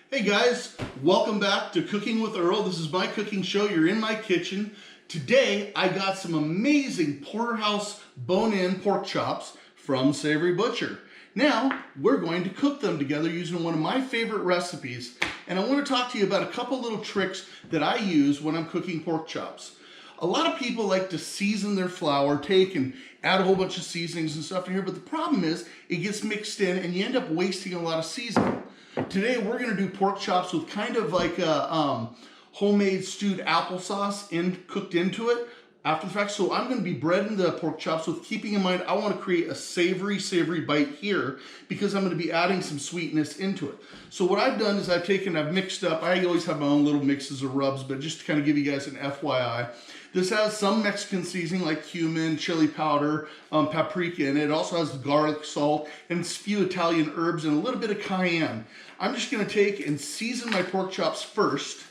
Hey guys, welcome back to Cooking with Earl. This is my cooking show. You're in my kitchen. Today I got some amazing porterhouse bone-in pork chops from Savory Butcher. Now we're going to cook them together using one of my favorite recipes, and I want to talk to you about a couple little tricks that I use when I'm cooking pork chops. A lot of people like to season their flour, take and add a whole bunch of seasonings and stuff in here, but the problem is it gets mixed in and you end up wasting a lot of seasoning. Today we're going to do pork chops with kind of like a homemade stewed applesauce cooked into it after the fact. So I'm going to be breading the pork chops with keeping in mind I want to create a savory bite here because I'm going to be adding some sweetness into it. So what I've done is I've mixed up, I always have my own little mixes of rubs, but just to kind of give you guys an FYI. This has some Mexican seasoning like cumin, chili powder, paprika in it. It also has garlic, salt, and a few Italian herbs and a little bit of cayenne. I'm just going to take and season my pork chops first.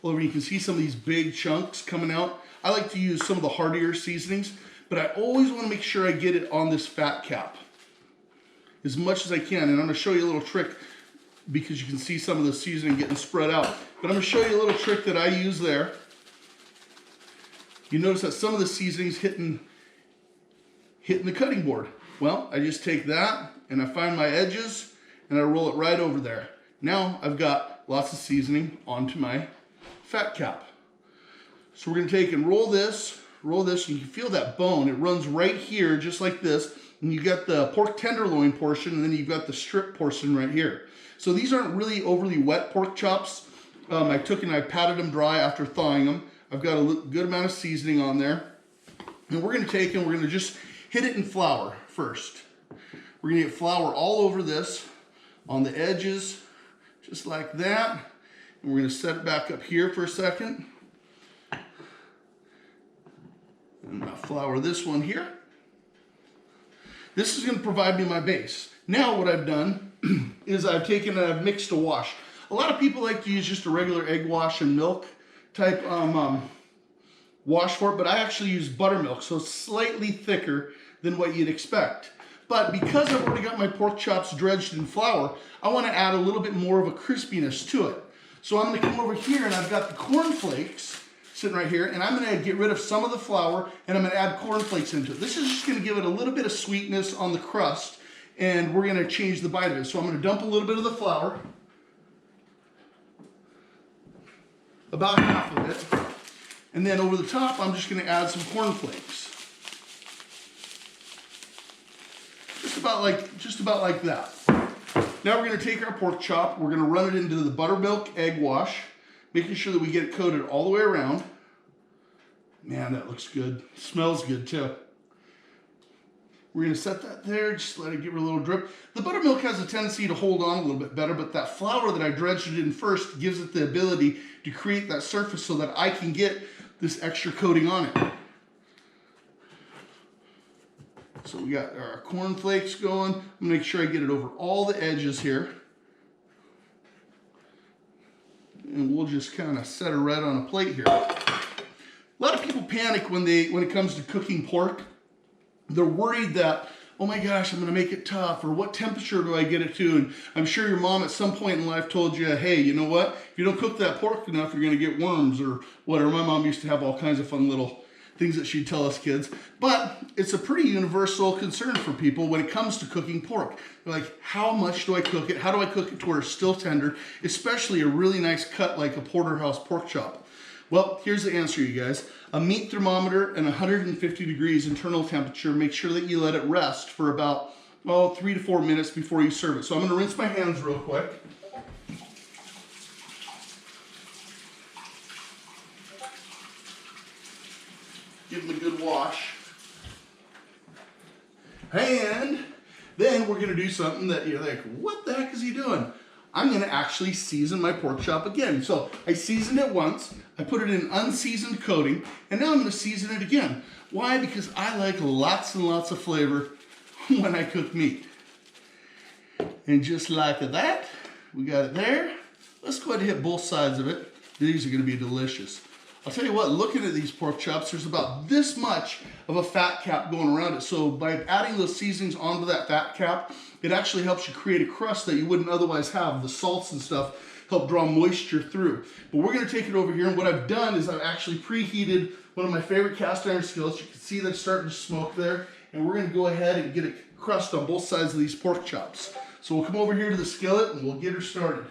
Well, you can see some of these big chunks coming out. I like to use some of the heartier seasonings, but I always want to make sure I get it on this fat cap as much as I can. And I'm going to show you a little trick because you can see some of the seasoning getting spread out. But I'm going to show you a little trick that I use there. You notice that some of the seasoning's hitting the cutting board. Well, I just take that and I find my edges and I roll it right over there. Now I've got lots of seasoning onto my fat cap. So we're gonna take and roll this, and you can feel that bone. It runs right here, just like this. And you got the pork tenderloin portion, and then you've got the strip portion right here. So these aren't really overly wet pork chops. I took and I patted them dry after thawing them. I've got a good amount of seasoning on there. And we're gonna take and we're gonna just hit it in flour first. We're gonna get flour all over this, on the edges, just like that. And we're gonna set it back up here for a second. And I'll flour this one here. This is gonna provide me my base. Now what I've done is I've taken and I've mixed a wash. A lot of people like to use just a regular egg wash and milk type wash for it, but I actually use buttermilk, so it's slightly thicker than what you'd expect. But because I've already got my pork chops dredged in flour, I want to add a little bit more of a crispiness to it. So I'm going to come over here and I've got the corn flakes sitting right here, and I'm going to get rid of some of the flour and I'm going to add corn flakes into it. This is just going to give it a little bit of sweetness on the crust, and we're going to change the bite of it. So I'm going to dump a little bit of the flour, about half of it, and then over the top I'm just going to add some corn flakes. Just about like that. Now we're going to take our pork chop, we're going to run it into the buttermilk egg wash, making sure that we get it coated all the way around. Man, that looks good. Smells good too. We're going to set that there, just let it give it a little drip. The buttermilk has a tendency to hold on a little bit better, but that flour that I dredged it in first gives it the ability to create that surface so that I can get this extra coating on it. So we got our corn flakes going. I'm gonna make sure I get it over all the edges here. And we'll just kind of set it right on a plate here. A lot of people panic when it comes to cooking pork. They're worried that, oh my gosh, I'm gonna make it tough, or what temperature do I get it to? And I'm sure your mom at some point in life told you, hey, you know what? If you don't cook that pork enough, you're gonna get worms or whatever. My mom used to have all kinds of fun little things that she'd tell us kids. But it's a pretty universal concern for people when it comes to cooking pork. They're like, how much do I cook it? How do I cook it to where it's still tender? Especially a really nice cut like a porterhouse pork chop. Well, here's the answer, you guys. A meat thermometer and 150 degrees internal temperature. Make sure that you let it rest for about 3 to 4 minutes before you serve it. So I'm gonna rinse my hands real quick. Give them a good wash. And then we're gonna do something that you're like, what the heck is he doing? I'm gonna actually season my pork chop again. So I seasoned it once, I put it in unseasoned coating, and now I'm gonna season it again. Why? Because I like lots and lots of flavor when I cook meat. And just like that, we got it there. Let's go ahead and hit both sides of it. These are gonna be delicious. I'll tell you what, looking at these pork chops, there's about this much of a fat cap going around it. So by adding those seasonings onto that fat cap, it actually helps you create a crust that you wouldn't otherwise have. The salts and stuff help draw moisture through. But we're gonna take it over here, and what I've done is I've actually preheated one of my favorite cast iron skillets. You can see that it's starting to smoke there, and we're gonna go ahead and get a crust on both sides of these pork chops. So we'll come over here to the skillet and we'll get her started.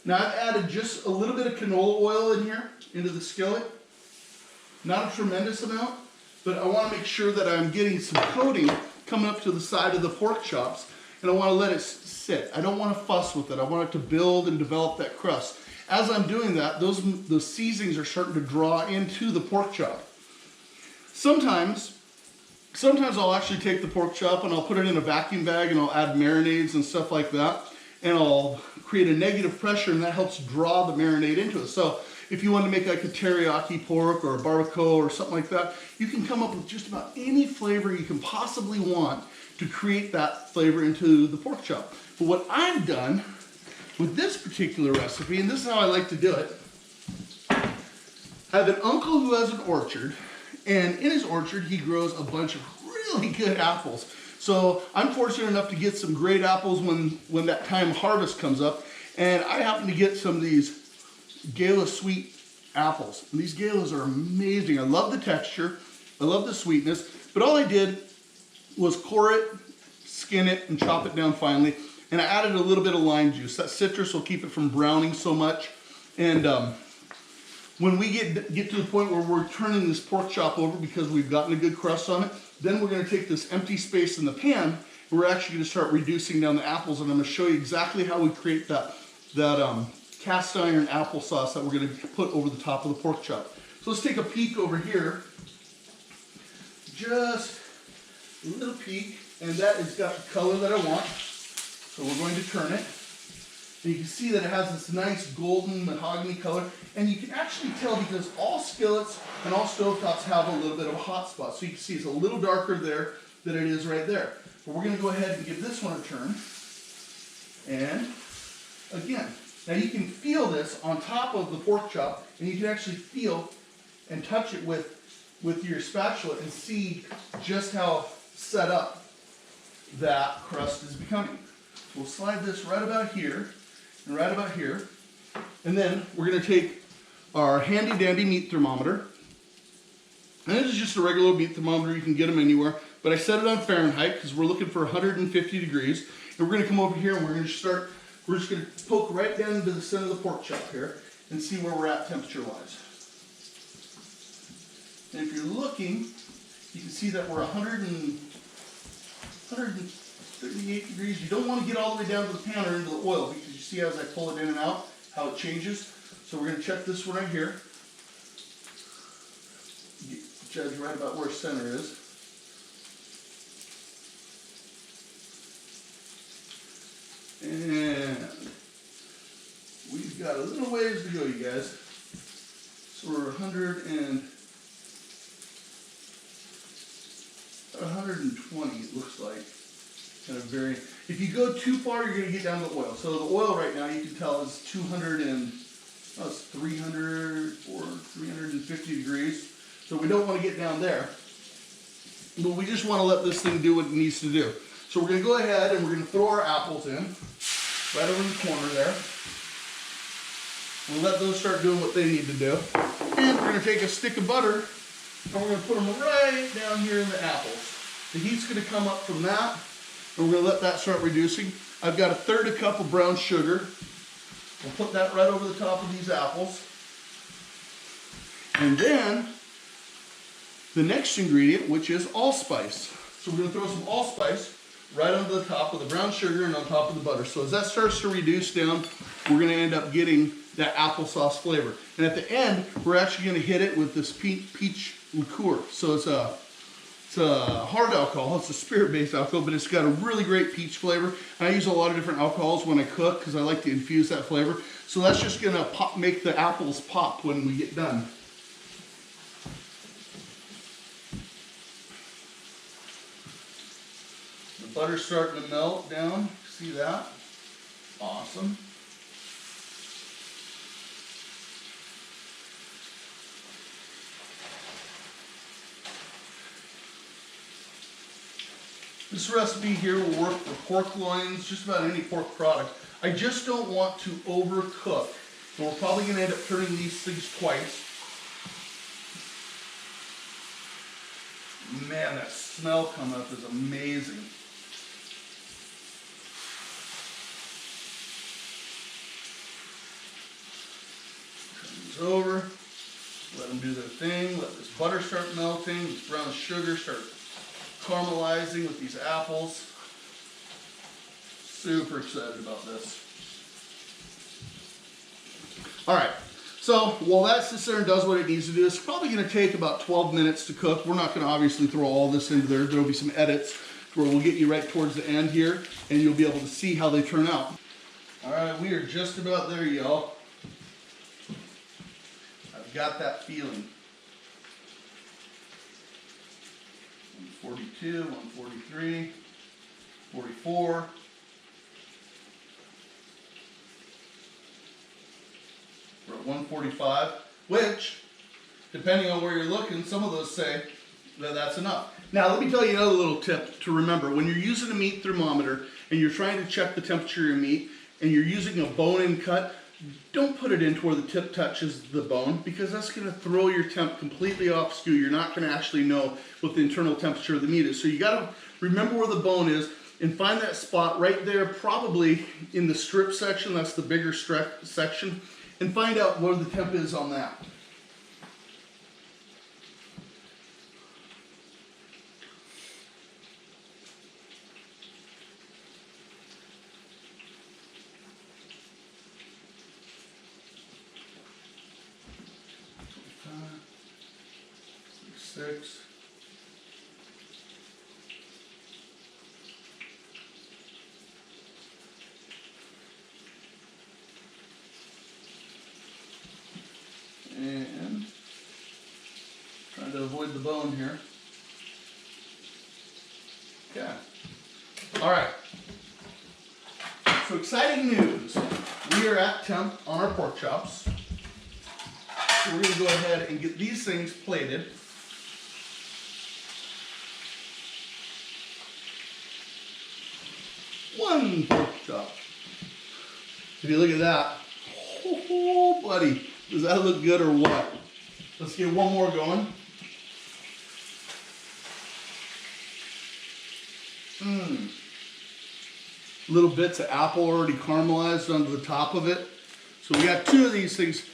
Now I've added just a little bit of canola oil in here, into the skillet. Not a tremendous amount, but I want to make sure that I'm getting some coating coming up to the side of the pork chops, and I want to let it sit. I don't want to fuss with it. I want it to build and develop that crust. As I'm doing that, those seasonings are starting to draw into the pork chop. Sometimes I'll actually take the pork chop and I'll put it in a vacuum bag and I'll add marinades and stuff like that, and I'll create a negative pressure, and that helps draw the marinade into it. So if you want to make like a teriyaki pork or a barbacoa or something like that, you can come up with just about any flavor you can possibly want to create that flavor into the pork chop. But what I've done with this particular recipe, and this is how I like to do it, I have an uncle who has an orchard, and in his orchard he grows a bunch of really good apples. So I'm fortunate enough to get some great apples when that time harvest comes up, and I happen to get some of these Gala sweet apples. And these Galas are amazing. I love the texture, I love the sweetness, but all I did was core it, skin it, and chop it down finely, and I added a little bit of lime juice. That citrus will keep it from browning so much. And when we get to the point where we're turning this pork chop over because we've gotten a good crust on it, then we're going to take this empty space in the pan, and we're actually going to start reducing down the apples, and I'm going to show you exactly how we create that cast iron applesauce that we're going to put over the top of the pork chop. So let's take a peek over here. Just a little peek, and that has got the color that I want. So we're going to turn it. And you can see that it has this nice golden mahogany color, and you can actually tell because all skillets and all stovetops have a little bit of a hot spot. So you can see it's a little darker there than it is right there. But we're going to go ahead and give this one a turn. And again, now you can feel this on top of the pork chop, and you can actually feel and touch it with your spatula and see just how set up that crust is becoming. We'll slide this right about here and right about here, and then we're going to take our handy dandy meat thermometer, and this is just a regular meat thermometer. You can get them anywhere, but I set it on Fahrenheit because we're looking for 150 degrees, and we're going to come over here and we're just going to poke right down into the center of the pork chop here and see where we're at temperature-wise. And if you're looking, you can see that we're 138 degrees. You don't want to get all the way down to the pan or into the oil because you see as I pull it in and out how it changes. So we're going to check this one right here. Judge right about where center is. And we've got a little ways to go, you guys. So we're 120, it looks like. Kind of very. If you go too far, you're going to get down to the oil. So the oil right now, you can tell, is 350 degrees. So we don't want to get down there. But we just want to let this thing do what it needs to do. So we're going to go ahead and we're going to throw our apples in, right over in the corner there. We'll let those start doing what they need to do. And we're going to take a stick of butter and we're going to put them right down here in the apples. The heat's going to come up from that, and we're going to let that start reducing. I've got 1/3 cup of brown sugar. We'll put that right over the top of these apples. And then the next ingredient, which is allspice. So we're going to throw some allspice right on the top of the brown sugar and on top of the butter. So as that starts to reduce down, we're going to end up getting that applesauce flavor. And at the end, we're actually going to hit it with this peach liqueur. So it's a hard alcohol. It's a spirit-based alcohol, but it's got a really great peach flavor. And I use a lot of different alcohols when I cook because I like to infuse that flavor. So that's just going to make the apples pop when we get done. The butter's starting to melt down. See that? Awesome. This recipe here will work for pork loins, just about any pork product. I just don't want to overcook. And we're probably going to end up turning these things twice. Man, that smell coming up is amazing. Turn these over. Let them do their thing. Let this butter start melting. This brown sugar start caramelizing with these apples. Super excited about this. All right, so while that sits there and does what it needs to do, it's probably going to take about 12 minutes to cook. We're not going to obviously throw all this into there. There will be some edits where we'll get you right towards the end here, and you'll be able to see how they turn out. All right, we are just about there, y'all. I've got that feeling. 142, 143, 44. We're at 145, which, depending on where you're looking, some of those say that that's enough. Now, let me tell you another little tip to remember. When you're using a meat thermometer and you're trying to check the temperature of your meat and you're using a bone-in cut, don't put it in to where the tip touches the bone, because that's going to throw your temp completely off skew. You're not going to actually know what the internal temperature of the meat is. So you got to remember where the bone is and find that spot right there, probably in the strip section. That's the bigger strip section. And find out where the temp is on that. Six. And trying to avoid the bone here. Okay. All right. So exciting news. We are at temp on our pork chops. So we're going to go ahead and get these things plated. One pork chop. If you look at that, oh buddy, does that look good or what? Let's get one more going. Little bits of apple already caramelized onto the top of it. So we got two of these things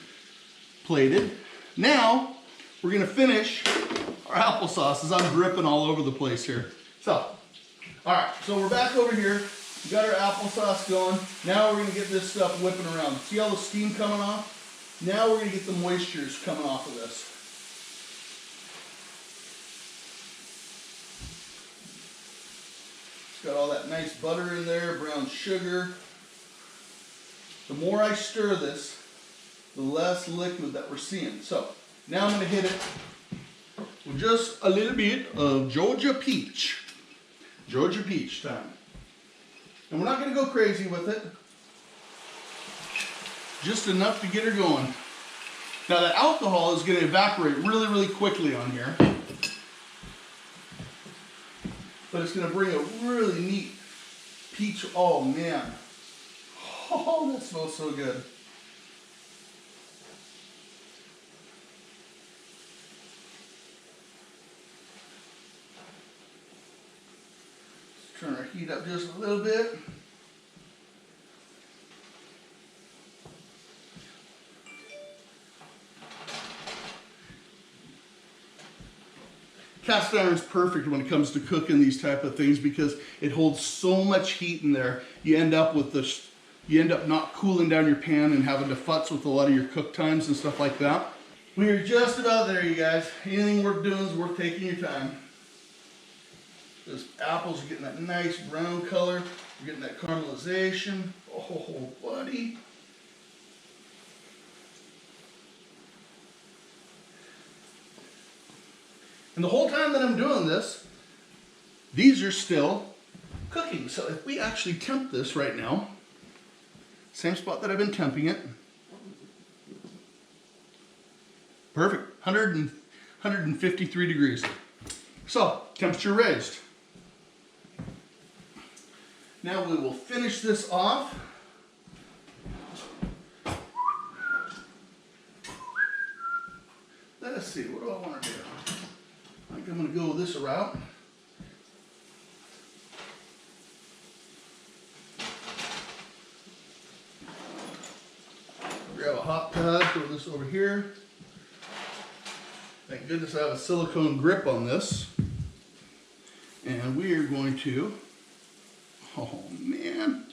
plated. Now we're gonna finish our applesauce as I'm dripping all over the place here. So, all right, so we're back over here. We got our applesauce going. Now we're gonna get this stuff whipping around. See all the steam coming off? Now we're gonna get the moistures coming off of this. It's got all that nice butter in there, brown sugar. The more I stir this, the less liquid that we're seeing. So now I'm gonna hit it with just a little bit of Georgia peach. Georgia peach time. And we're not going to go crazy with it. Just enough to get her going. Now the alcohol is going to evaporate really, really quickly on here. But it's going to bring a really neat peach. Oh man. Oh, that smells so good. Let's turn our heat up just a little bit. Cast iron is perfect when it comes to cooking these type of things because it holds so much heat in there. You end up not cooling down your pan and having to futz with a lot of your cook times and stuff like that. We are just about there, you guys. Anything worth doing is worth taking your time. Those apples are getting that nice brown color. You're getting that caramelization. Oh, buddy. And the whole time that I'm doing this, these are still cooking. So if we actually temp this right now, same spot that I've been temping it. Perfect, 153 degrees. So, temperature raised. Now we will finish this off. Let's see, what do I want to do? I think I'm going to go this route. Grab a hot pad, throw this over here. Thank goodness I have a silicone grip on this. And we are going to, oh man.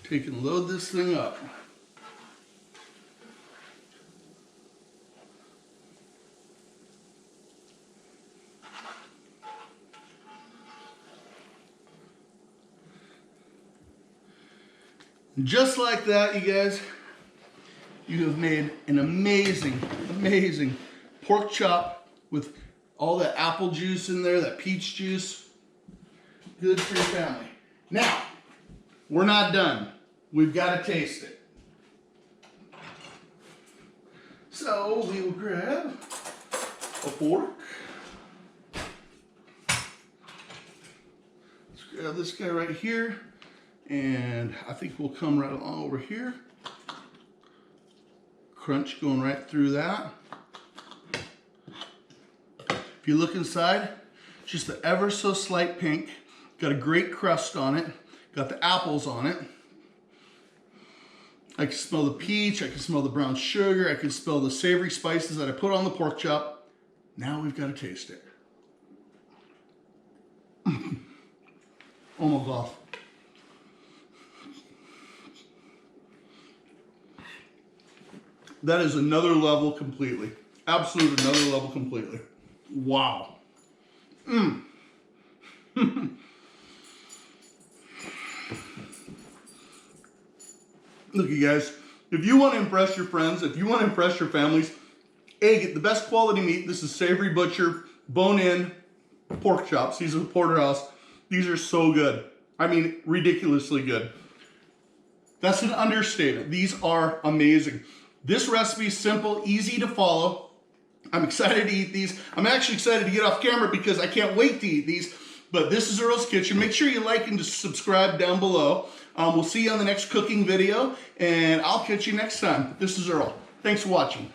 Take and load this thing up. Just like that, you guys, you have made an amazing, amazing pork chop with all that apple juice in there, that peach juice. Good for your family. Now, we're not done. We've got to taste it. So we will grab a fork. Let's grab this guy right here. And I think we'll come right along over here. Crunch going right through that. If you look inside, just the ever so slight pink. Got a great crust on it. Got the apples on it. I can smell the peach. I can smell the brown sugar. I can smell the savory spices that I put on the pork chop. Now we've got to taste it. Oh my gosh. That is another level completely. Absolute another level completely. Wow. Look, you guys, if you want to impress your friends, if you want to impress your families, A, get the best quality meat. This is Savory Butcher, bone-in pork chops. These are the porterhouse. These are so good. I mean, ridiculously good. That's an understatement. These are amazing. This recipe is simple, easy to follow. I'm excited to eat these. I'm actually excited to get off camera because I can't wait to eat these. But this is Earl's Kitchen. Make sure you like and subscribe down below. We'll see you on the next cooking video, and I'll catch you next time. This is Earl. Thanks for watching.